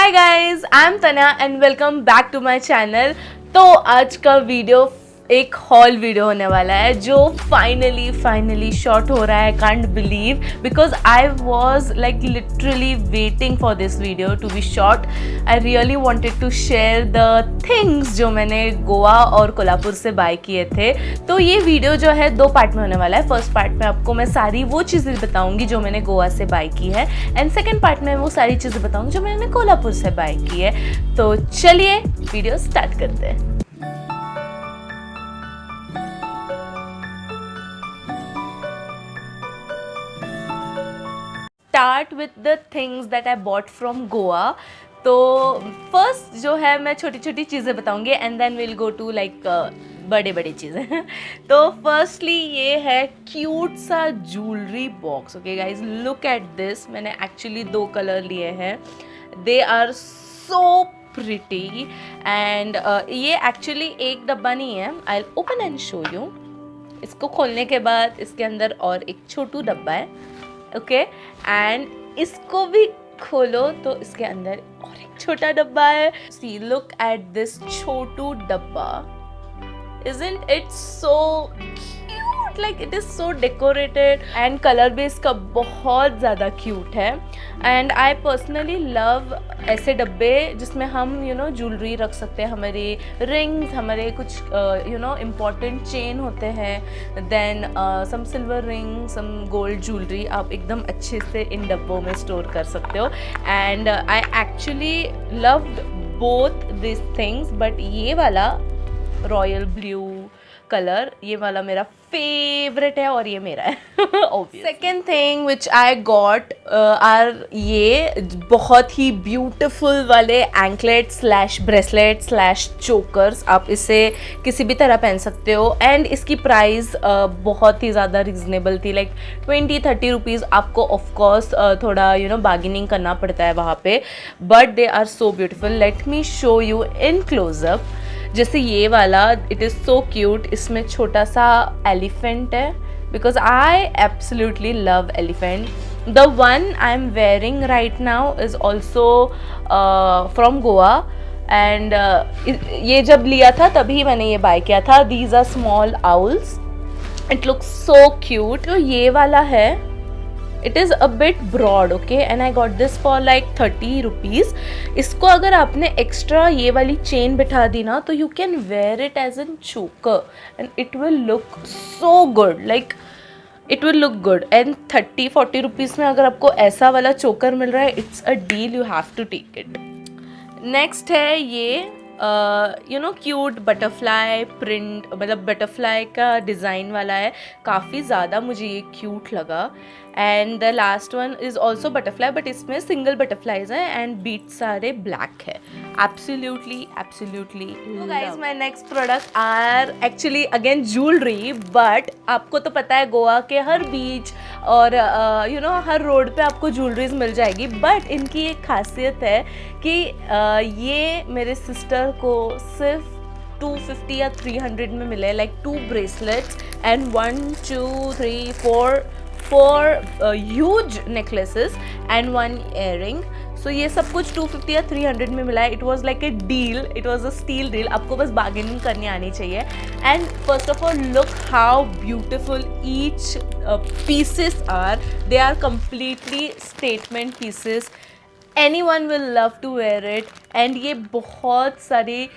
Hi guys, I am Tana and welcome back to my channel. तो आज का video एक हॉल वीडियो होने वाला है जो फाइनली शॉट हो रहा है। Can't believe because I was like literally waiting for this video to be shot. I really wanted to share the things जो मैंने गोवा और कोल्हापुर से बाय किए थे। तो ये वीडियो जो है 2 पार्ट में होने वाला है। फर्स्ट पार्ट में आपको मैं सारी वो चीज़ें बताऊंगी जो मैंने गोवा से बाय की है, एंड सेकेंड पार्ट में वो सारी चीज़ें बताऊंगी जो मैंने कोल्हापुर से बाय की है। तो चलिए वीडियो स्टार्ट करते हैं। Start with the things that I bought from Goa. तो फर्स्ट जो है मैं छोटी छोटी चीज़ें बताऊंगी and then will go to like बड़े बड़ी चीज़ें। तो फर्स्टली ये है क्यूट सा jewellery box. Okay guys, look at this. मैंने एक्चुअली 2 कलर लिए हैं। दे आर सो प्रिटी एंड ये एक्चुअली एक डब्बा नहीं है। I will open and show you. इसको खोलने के बाद इसके अंदर और एक छोटू डब्बा है। ओके एंड इसको भी खोलो तो इसके अंदर और एक छोटा डब्बा है। सी, लुक एट दिस छोटू डब्बा। Isn't it so cute? Like it is so decorated and color भी इसका बहुत ज़्यादा cute है। And I personally love ऐसे डब्बे जिसमें हम ज्वेलरी रख सकते हैं, हमारे रिंग्स, हमारे कुछ important chain होते हैं, then some silver ring, some gold jewelry आप एकदम अच्छे से इन डब्बों में स्टोर कर सकते हो। And I actually loved both these things, but ये वाला रॉयल ब्लू कलर, ये वाला मेरा फेवरेट है और ये मेरा है। Second thing which I got are ये बहुत ही ब्यूटिफुल वाले anklet slash bracelet slash chokers. आप इसे किसी भी तरह पहन सकते हो एंड इसकी प्राइस बहुत ही ज़्यादा रिजनेबल थी, लाइक 20-30 रुपीज़। आपको ऑफकोर्स थोड़ा बार्गेनिंग करना पड़ता है वहाँ पे, but they are so beautiful. Let me show you in closeup. जैसे ये वाला, इट इज़ सो क्यूट। इसमें छोटा सा एलिफेंट है because I absolutely love elephant. The one I am wearing right now is also from Goa and ये जब लिया था तभी मैंने ये बाय किया था। These are small owls, it looks so cute. तो ये वाला है, it is a bit broad, okay, and I got this for like 30 rupees. इसको अगर आपने एक्स्ट्रा ये वाली चेन बिठा दी ना तो you can wear it as an choker and it will look so good, like it will look good. And 30-40 rupees में अगर आपको ऐसा वाला चोकर मिल रहा है, it's a deal, you have to take it. Next है ये क्यूट बटरफ्लाई प्रिंट, मतलब बटरफ्लाई का डिज़ाइन वाला है। काफ़ी ज़्यादा मुझे ये क्यूट लगा। And the last one is also butterfly, but इसमें सिंगल बटरफ्लाइज हैं एंड बीट सारे ब्लैक है। Absolutely guys, my next product are actually again jewellery, but आपको तो पता है गोवा के हर बीच और हर रोड पे आपको ज्वेलरीज मिल जाएगी, बट इनकी एक खासियत है कि ये मेरे सिस्टर को सिर्फ 250 या 300 में मिले, like 2 bracelets and 1 2 3 4 huge necklaces and 1 earring. So ये सब कुछ 250 या 300 में मिला है। It was like a deal, it was a steal deal। आपको बस bargaining करनी आनी चाहिए। And first of all, look how beautiful each pieces are. They are completely statement pieces. Anyone will love to wear it and ये बहुत सारी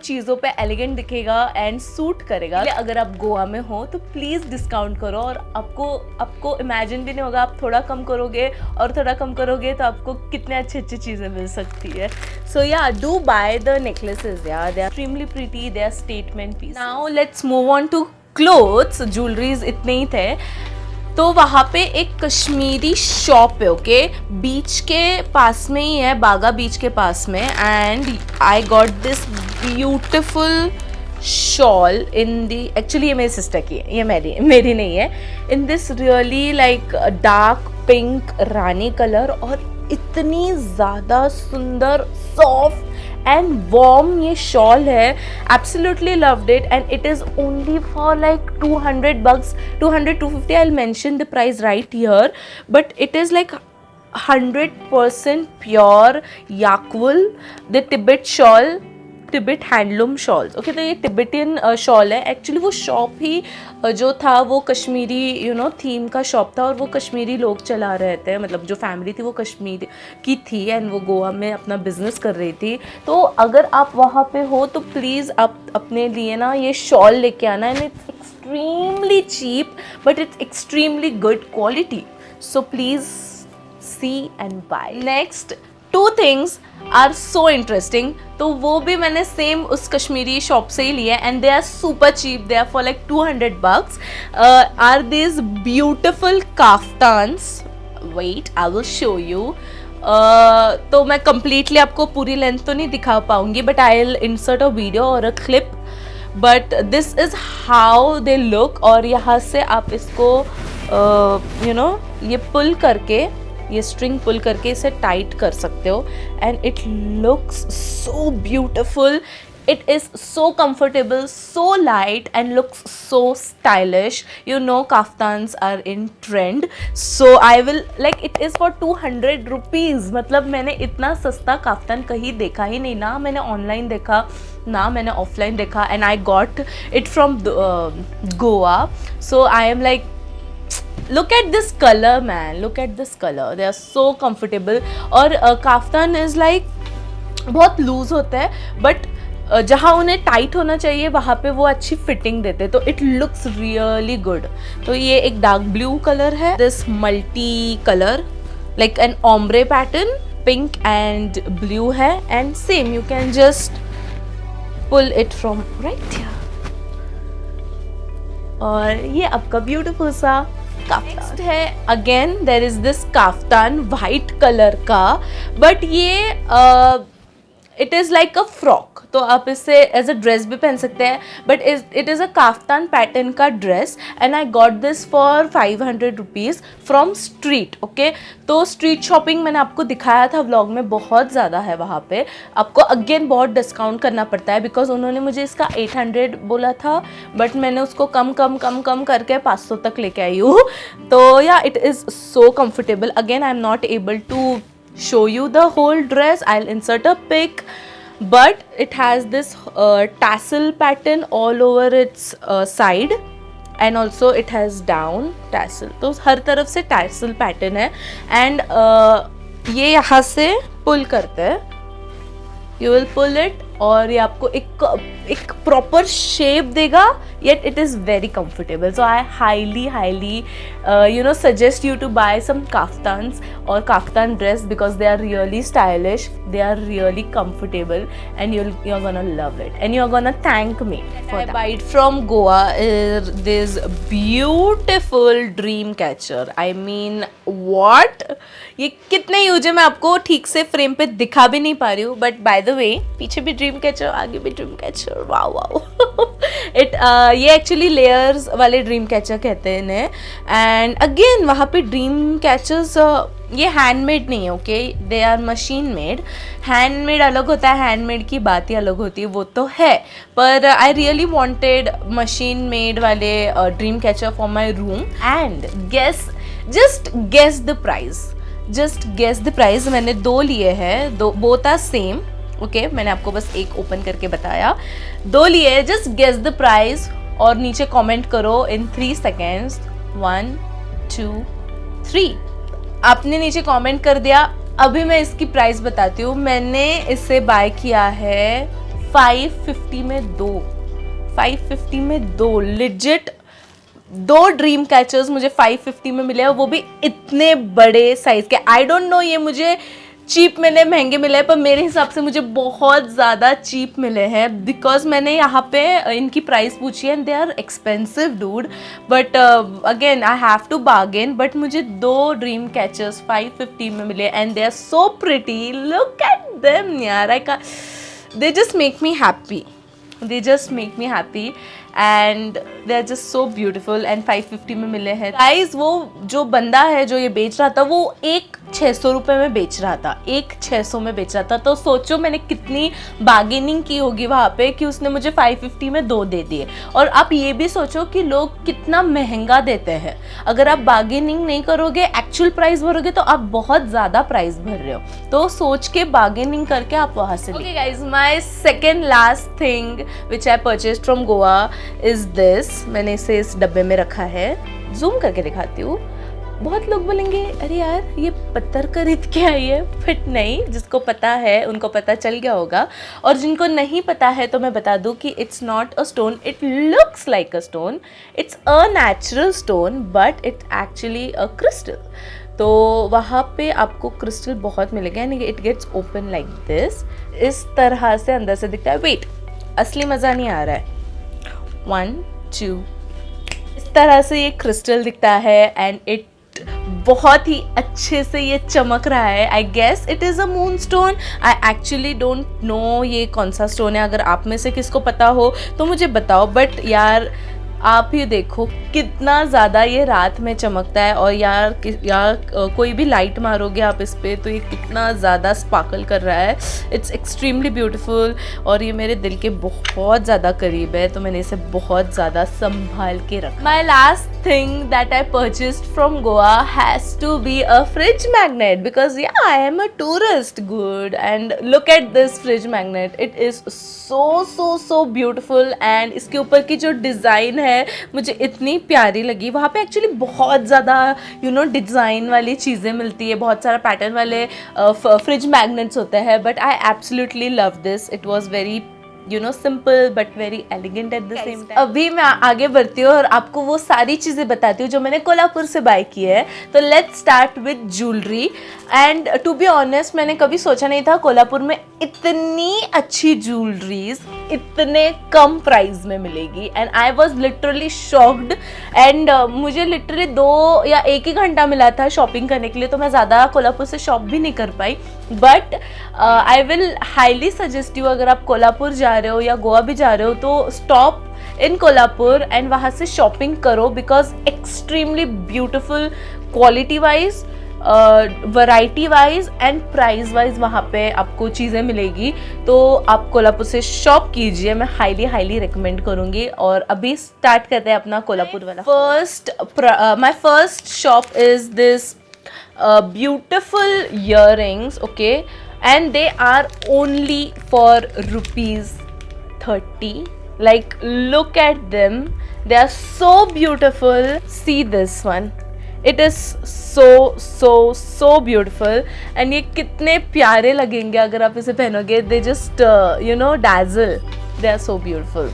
चीज़ों पे एलिगेंट दिखेगा एंड सूट करेगा। अगर आप गोवा में हो तो प्लीज़ डिस्काउंट करो, और आपको इमेजिन भी नहीं होगा। आप थोड़ा कम करोगे और थोड़ा कम करोगे तो आपको कितने अच्छी चीज़ें मिल सकती है। सो या, डू बाय द नेकलेसेस यार, they are extremely pretty, they are statement piece. Now let's move on to clothes. Jewelleries इतने ही थे। तो वहाँ पे एक कश्मीरी शॉप है, ओके, बीच के पास में ही है, बागा बीच के पास में। And I got this beautiful shawl in the, actually ये मेरी सिस्टर की है, ये मेरी नहीं है। In this really like dark pink rani colour, और इतनी ज़्यादा सुंदर सॉफ्ट एंड वॉर्म ये शॉल है। Absolutely loved it and it is only for like 200 bucks, 200-250। I will mention the price right here, but it is like 100% pure yak wool, the Tibet shawl, Tibet handloom shawls. Okay, तो ये Tibetan shawl है। Actually वो shop ही जो था वो Kashmiri theme का shop था, और वो कश्मीरी लोग चला रहे थे, मतलब जो फैमिली थी वो कश्मीर की थी, एंड वो गोवा में अपना बिजनेस कर रही थी। तो अगर आप वहाँ पे हो तो प्लीज़ आप अपने लिए ना ये शॉल लेके आना, and it's extremely cheap but it's extremely good quality, so please see and buy. Next 2 things are so interesting, तो वो भी मैंने सेम उस कश्मीरी शॉप से ही लिए, and they are super cheap, they are for like $200। Are this beautiful kaftans, wait I will show you. तो मैं completely आपको पूरी लेंथ तो नहीं दिखा पाऊंगी, but I will insert a video और a clip, but this is how they look. और यहाँ से आप इसको ये पुल करके, ये स्ट्रिंग पुल करके इसे टाइट कर सकते हो, and it looks so beautiful, it is so comfortable, so light and looks so stylish. Kaftans are in trend, so I will like, it is for 200 rupees। मतलब मैंने इतना सस्ता काफ्तान कहीं देखा ही नहीं, ना मैंने ऑनलाइन देखा ना मैंने ऑफलाइन देखा, and I got it from Goa, so I am like, look at this color man, look at this color, they are so comfortable। और काफ्तान इज़ लाइक बहुत लूज होता है, बट जहाँ उन्हें टाइट होना चाहिए वहाँ पे वो अच्छी फिटिंग देते, तो इट लुक्स रियली गुड। तो ये एक डार्क ब्लू कलर है, this multi colour like an ombre pattern, pink and blue है, and same you can just pull it from right here, और ये आपका ब्यूटीफुल सा काफ्तान है। Again there is this kaftan white colour का, but ये it is like a frock, तो आप इसे एज अ ड्रेस भी पहन सकते हैं, but it is a kaftan pattern का dress, and I got this for 500 rupees from street. Okay, तो स्ट्रीट शॉपिंग मैंने आपको दिखाया था व्लॉग में, बहुत ज़्यादा है वहाँ पे, आपको अगेन बहुत डिस्काउंट करना पड़ता है, बिकॉज उन्होंने मुझे इसका 800 बोला था, बट मैंने उसको कम करके 500 तक लेके आई हूँ। तो yeah it is so comfortable. Again I am not able to show you the whole dress, I'll insert a pic, but it has this tassel pattern all over its side, and also it has down tassel, तो हर तरफ से tassel pattern है, and ये यहाँ से pull करते हैं, you will pull it, और ये आपको एक प्रॉपर शेप देगा, yet it is very comfortable, so I highly suggest you to buy some kaftans or kaftan dress, because they are really stylish, they are really comfortable, and you're gonna love it, and you're gonna thank me for that. I buy it from Goa is this beautiful dream catcher, I mean what, ये कितने use है मैं आपको ठीक से frame पे दिखा भी नहीं पा रही हूँ, बट बाय द वे पीछे भी ड्रीम कैचर, आगे भी ड्रीम कैचर, वाओ वाओ। ये एक्चुअली लेयर्स वाले ड्रीम कैचर कहते हैं इन्हें, एंड अगेन वहाँ पे ड्रीम कैचर्स ये हैंडमेड नहीं है, okay, they are machine made. Handmade अलग होता है, हैंडमेड की बात ही अलग होती है, वो तो है, पर I really wanted machine made वाले dream catcher for my room, and just guess the price. मैंने 2 लिए हैं, बोथ आर सेम, ओके, मैंने आपको बस एक ओपन करके बताया, 2 लिए, जस्ट गेस द प्राइस, और नीचे कमेंट करो इन 3 सेकेंड्स, 1 2 3। आपने नीचे कमेंट कर दिया। अभी मैं इसकी प्राइस बताती हूँ। मैंने इसे बाय किया है 550 में 2, 550 में 2, लिजिट 2 ड्रीम कैचर्स मुझे 550 में मिले, और वो भी इतने बड़े साइज के। आई डोंट नो ये मुझे चीप मिले महंगे मिले, पर मेरे हिसाब से मुझे बहुत ज़्यादा चीप मिले हैं, बिकॉज मैंने यहाँ पे इनकी प्राइस पूछी है, and they are expensive dude, but again I have to bargain. But मुझे 2 ड्रीम कैचर्स 550 में मिले, and they are so pretty, look at them यार, they just make me happy, they just make me happy, and they are just so beautiful and 550 में मिले हैं guys. वो जो बंदा है जो ये बेच रहा था वो एक 600 रुपये में बेच रहा था, एक 600 में बेच रहा था। तो सोचो मैंने कितनी बार्गेनिंग की होगी वहाँ पे कि उसने मुझे 550 में 2 दे दिए। और आप ये भी सोचो कि लोग कितना महंगा देते हैं। अगर आप बार्गेनिंग नहीं करोगे, एक्चुअल प्राइस भरोगे तो आप बहुत ज़्यादा प्राइस भर रहे हो। तो सोच के बार्गेनिंग करके आप वहाँ से okay guys, my second last thing which I purchase from Goa is this. मैंने इसे इस डब्बे में रखा है, जूम करके दिखाती हूँ। बहुत लोग बोलेंगे अरे यार ये पत्थर खरीद के आई है, फिट नहीं। जिसको पता है उनको पता चल गया होगा, और जिनको नहीं पता है तो मैं बता दूं कि it's not a stone, it looks like a stone, it's a natural stone but it's actually a crystal. तो वहाँ पे आपको क्रिस्टल बहुत मिलेगा, यानी कि it gets open like this, इस तरह से अंदर से दिखता है। वेट, असली मज़ा नहीं आ रहा है। 1 2 इस तरह से ये क्रिस्टल दिखता है एंड इट बहुत ही अच्छे से ये चमक रहा है। I guess it is a moon stone. I actually don't know ये कौन सा स्टोन है। अगर आप में से किसको पता हो तो मुझे बताओ। बट यार आप ही देखो कितना ज़्यादा ये रात में चमकता है, और यार कोई भी लाइट मारोगे आप इस पर तो ये कितना ज़्यादा स्पार्कल कर रहा है। इट्स एक्सट्रीमली ब्यूटीफुल, और ये मेरे दिल के बहुत ज़्यादा करीब है, तो मैंने इसे बहुत ज़्यादा संभाल के रखा। My last thing that I purchased from Goa has to be a fridge magnet, because yeah, I am a tourist, good, and look at this fridge magnet. It is so beautiful, and इसके ऊपर की जो design है मुझे इतनी प्यारी लगी। वहाँ पे एक्चुअली बहुत ज़्यादा डिज़ाइन वाली चीज़ें मिलती है, बहुत सारा पैटर्न वाले फ्रिज मैग्नेट्स होते हैं, but I absolutely love this. It was very simple but very elegant at the same time. अभी मैं आगे बढ़ती हूँ और आपको वो सारी चीज़ें बताती हूँ जो मैंने कोल्हापुर से बाय की है। तो let's start with jewellery. And to be honest मैंने कभी सोचा नहीं था कोल्हापुर में इतनी अच्छी ज्वेलरीज इतने कम प्राइस में मिलेगी, and I was literally shocked. And मुझे लिटरली 2 या 1 ही घंटा मिला था शॉपिंग करने के लिए, तो मैं ज़्यादा कोल्हापुर से शॉप भी नहीं कर पाई। But I will highly suggest you, अगर आप कोल्हापुर जा रहे हो या गोवा भी जा रहे हो तो स्टॉप इन कोल्हापुर एंड वहाँ से शॉपिंग करो, because extremely beautiful quality wise, variety wise and price wise वहाँ पे आपको चीज़ें मिलेगी। तो आप कोल्हापुर से शॉप कीजिए, मैं हाईली रिकमेंड करूँगी। और अभी स्टार्ट करते हैं अपना कोल्हापुर वाला। My first shop is this beautiful earrings, okay, and they are only for ₹30. Like, look at them, they are so beautiful. See this one, it is so beautiful, and ये कितने प्यारे लगेंगे अगर आप इसे पहनोगे। they just dazzle, they are so beautiful.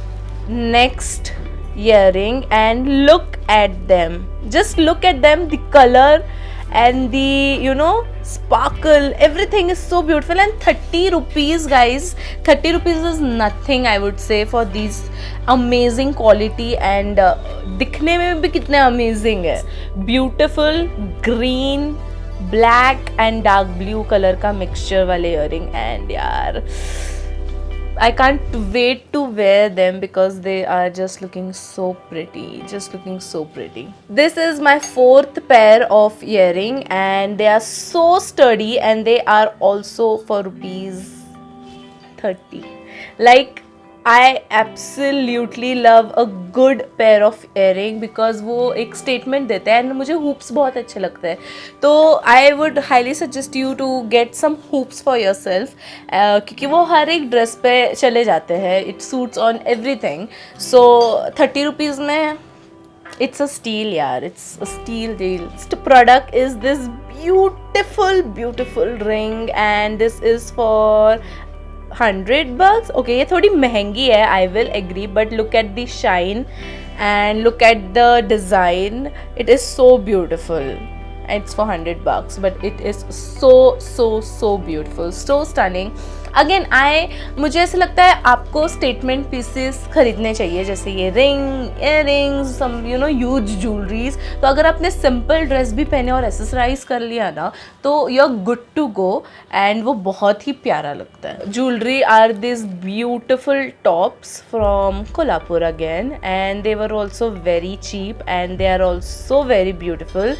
Next earring, and look at them, just look at them, the color and the sparkle, everything is so beautiful. And 30 rupees guys, 30 rupees is nothing I would say for these amazing quality, and दिखने में भी कितने amazing है। beautiful green, black and dark blue color का mixture वाले earring, and यार I can't wait to wear them because they are just looking so pretty, just looking so pretty. This is my 4th pair of earring, and they are so sturdy, and they are also for ₹30. Like, I absolutely love a good pair of earring because वो एक statement देते हैं, and मुझे hoops बहुत अच्छे लगते हैं। तो I would highly suggest you to get some hoops for yourself, क्योंकि वो हर एक ड्रेस पे चले जाते हैं। It suits on everything. So 30 rupees में it's a steal यार, it's a steal deal. The product is this beautiful ring, and this is for $100. Okay, ये थोड़ी महंगी है, I will agree, but look at the shine and look at the design, it is so beautiful. It's for $100, but it is so beautiful, so stunning. Again मुझे ऐसा लगता है आपको statement pieces खरीदने चाहिए, जैसे ये ring, earrings, some huge jewelleries. तो अगर आपने सिंपल ड्रेस भी पहने और एसेसराइज कर लिया ना, तो you are good to go, and वो बहुत ही प्यारा लगता है. Jewellery are this beautiful tops from Kolhapur again, and they were also very cheap and they are also very beautiful.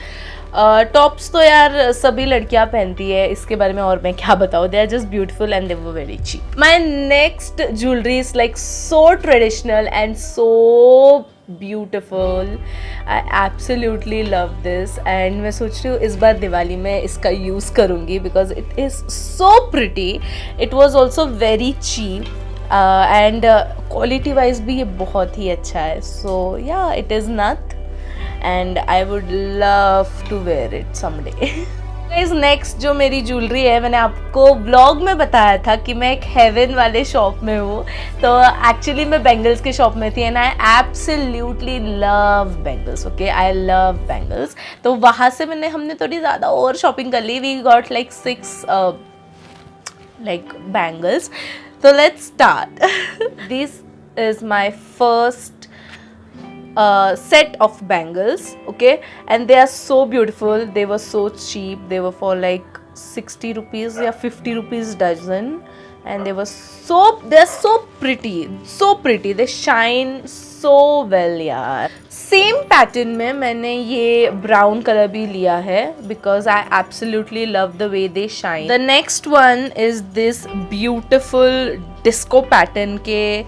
Tops तो यार सभी लड़कियां पहनती है, इसके बारे में और मैं क्या बताऊँ. They are just beautiful and they were very cheap. My next jewellery is like so traditional and so beautiful. I absolutely love this, and मैं सोच रही हूँ इस बार दिवाली में इसका यूज़ करूँगी, because it is so pretty. It was also very cheap, and quality wise भी ये बहुत ही अच्छा है. So yeah, it is nath, and I would love to wear it someday. Guys, next जो मेरी ज्वेलरी है, मैंने आपको व्लॉग में बताया था कि मैं एक हेवन वाले शॉप में हूँ. तो एक्चुअली मैं बैंगल्स के शॉप में थी, and I absolutely love bangles. Okay, I love bangles. तो वहाँ से हमने थोड़ी ज़्यादा और शॉपिंग कर ली. We got like 6 like bangles. So let's start. This is my first set of bangles, okay, and they are so beautiful. They were so cheap. They were for like 60 rupees or 50 rupees dozen, and they're so pretty. They shine so well यार. Same pattern में मैंने ये brown colour भी लिया है, because I absolutely love the way they shine. The next one is this beautiful disco pattern के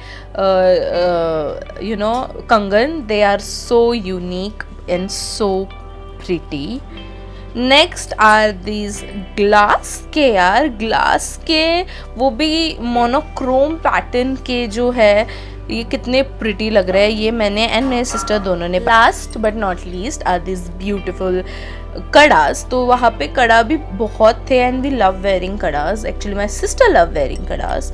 कंगन. They are so unique and so pretty. Next are these glass के वो भी मोनोक्रोम पैटर्न के जो है, ये कितने प्रिटी लग रहे हैं. ये मैंने एंड मेरी सिस्टर दोनों ने. Last but not least are this beautiful kadas. तो वहाँ पे कड़ा भी बहुत थे, and we love wearing kadas. Actually my sister love wearing kadas,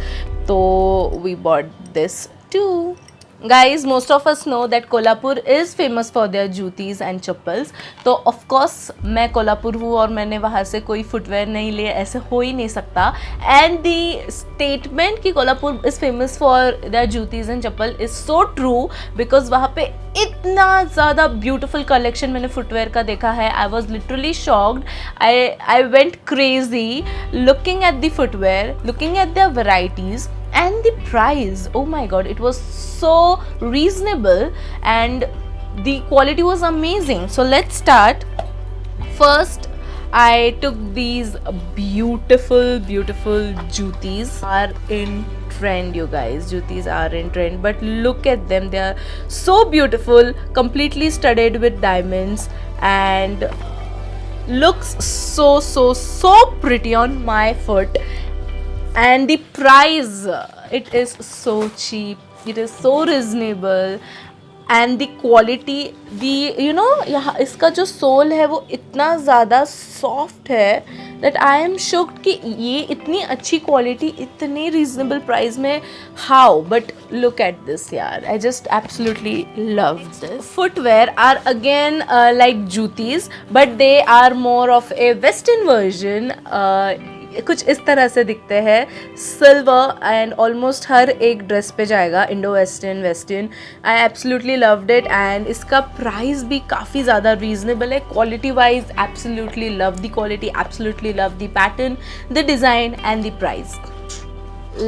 तो we bought this too. Guys, most of us know that Kolhapur is famous for their jutis and chappals. तो of course मैं कोल्हापुर हूँ और मैंने वहाँ से कोई फुटवेयर नहीं लिए, ऐसे हो ही नहीं सकता. And the statement कि Kolhapur is famous for their jutis and chappal is so true, because वहाँ पे इतना ज़्यादा ब्यूटिफुल कलेक्शन मैंने फुटवेयर का देखा है. I was literally shocked. I went crazy looking at the footwear, looking at their varieties. And the price, oh my god, it was so reasonable and the quality was amazing. So let's start. First, I took these beautiful jutis. Are in trend, you guys. Jutis are in trend, but look at them. They are so beautiful, completely studded with diamonds, and looks so pretty on my foot. And the price, it is so cheap, it is so reasonable, and the quality, यहाँ इसका जो soul है वो इतना ज़्यादा soft है that I am shocked कि ये इतनी अच्छी क्वालिटी इतनी रीजनेबल प्राइस में, how? But look at this यार, I just absolutely love this. Footwear are again like jutis, but they are more of a western version. कुछ इस तरह से दिखते हैं, सिल्वर, एंड ऑलमोस्ट हर एक ड्रेस पे जाएगा, Indo western. I absolutely loved it, and इसका प्राइस भी काफ़ी ज़्यादा रीजनेबल है. Quality wise absolutely love the quality, absolutely love the pattern, the design and the price.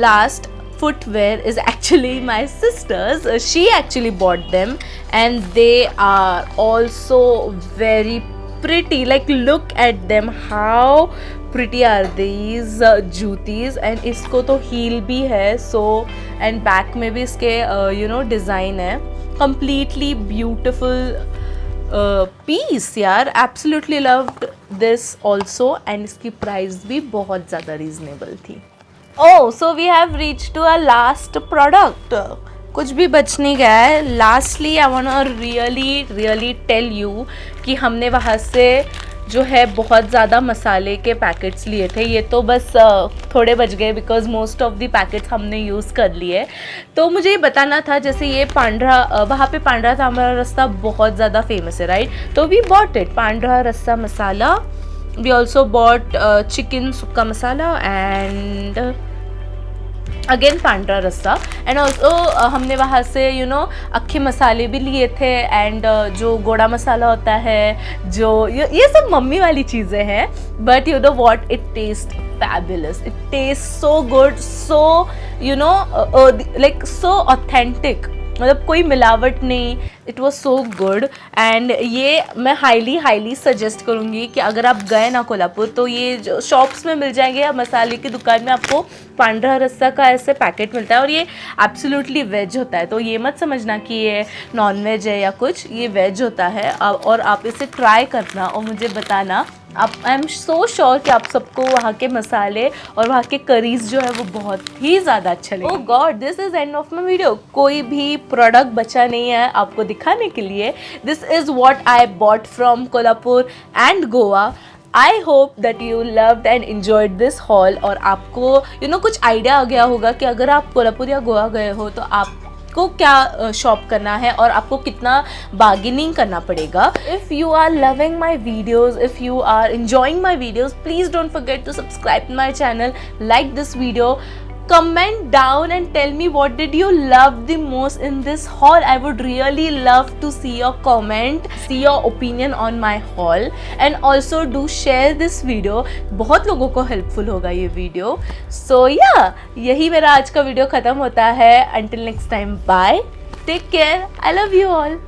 Last footwear is actually my sister's. She actually bought them, and they are also very pretty. Like, look at them, how pretty are these jutis. And इसको तो heel भी है, so, and back में भी इसके design है. Completely beautiful piece यार. Absolutely loved this also, and इसकी price भी बहुत ज़्यादा reasonable थी. Oh, so we have reached to our last product. कुछ भी बच नहीं गया है. Lastly, I wanna really tell you कि हमने वहाँ से जो है बहुत ज़्यादा मसाले के पैकेट्स लिए थे। ये तो बस थोड़े बच गए because most of the packets हमने यूज़ कर लिए। तो मुझे ये बताना था, जैसे ये पांड्रा, वहाँ पे पांड्रा तांबड़ा रस्सा बहुत ज़्यादा फेमस है राइट, तो वी बॉट इट, पांड्रा रस्सा मसाला। वी ऑल्सो बॉट चिकन सुक्का मसाला एंड अगेन पांड्रा रस्सा। एंड ऑल्सो हमने वहाँ से अक्खे मसाले भी लिए थे एंड जो गोड़ा मसाला होता है, जो ये सब मम्मी वाली चीज़ें हैं, but you know what, it taste fabulous, it tastes so good, so like so authentic, मतलब कोई मिलावट नहीं, it was so good. And ये मैं हाईली सजेस्ट करूँगी कि अगर आप गए ना कोल्हापुर तो ये जो शॉप्स में मिल जाएंगे या मसाले की दुकान में आपको पांड्रा रस्सा का ऐसे पैकेट मिलता है, और ये एब्सोल्युटली वेज होता है। तो ये मत समझना कि ये नॉन वेज है या कुछ, ये वेज होता है। और आप इसे ट्राई करना और मुझे बताना। आप, आई एम सो श्योर कि आप सबको वहाँ के मसाले और वहाँ के करीज जो है वो बहुत ही ज़्यादा अच्छे लगे। Oh god, this is end of my video. कोई भी प्रोडक्ट बचा नहीं है आपको दिखाने के लिए। This is what I bought from Kolhapur and Goa. I hope that you loved and enjoyed this hall, और आपको कुछ आइडिया आ गया होगा कि अगर आप कोल्हापुर या गोवा गए हो तो आपको क्या शॉप करना है और आपको कितना बार्गेनिंग करना पड़ेगा। If you are loving my videos, if you are enjoying my videos, please don't forget to subscribe to my channel, like this video, comment down and tell me what did you love the most in this haul. I would really love to see your comment, see your opinion on my haul, and also do share this video. बहुत लोगों को helpful होगा ये video. सो या यही मेरा आज का वीडियो ख़त्म होता है। Until next time, bye, take care, I love you all.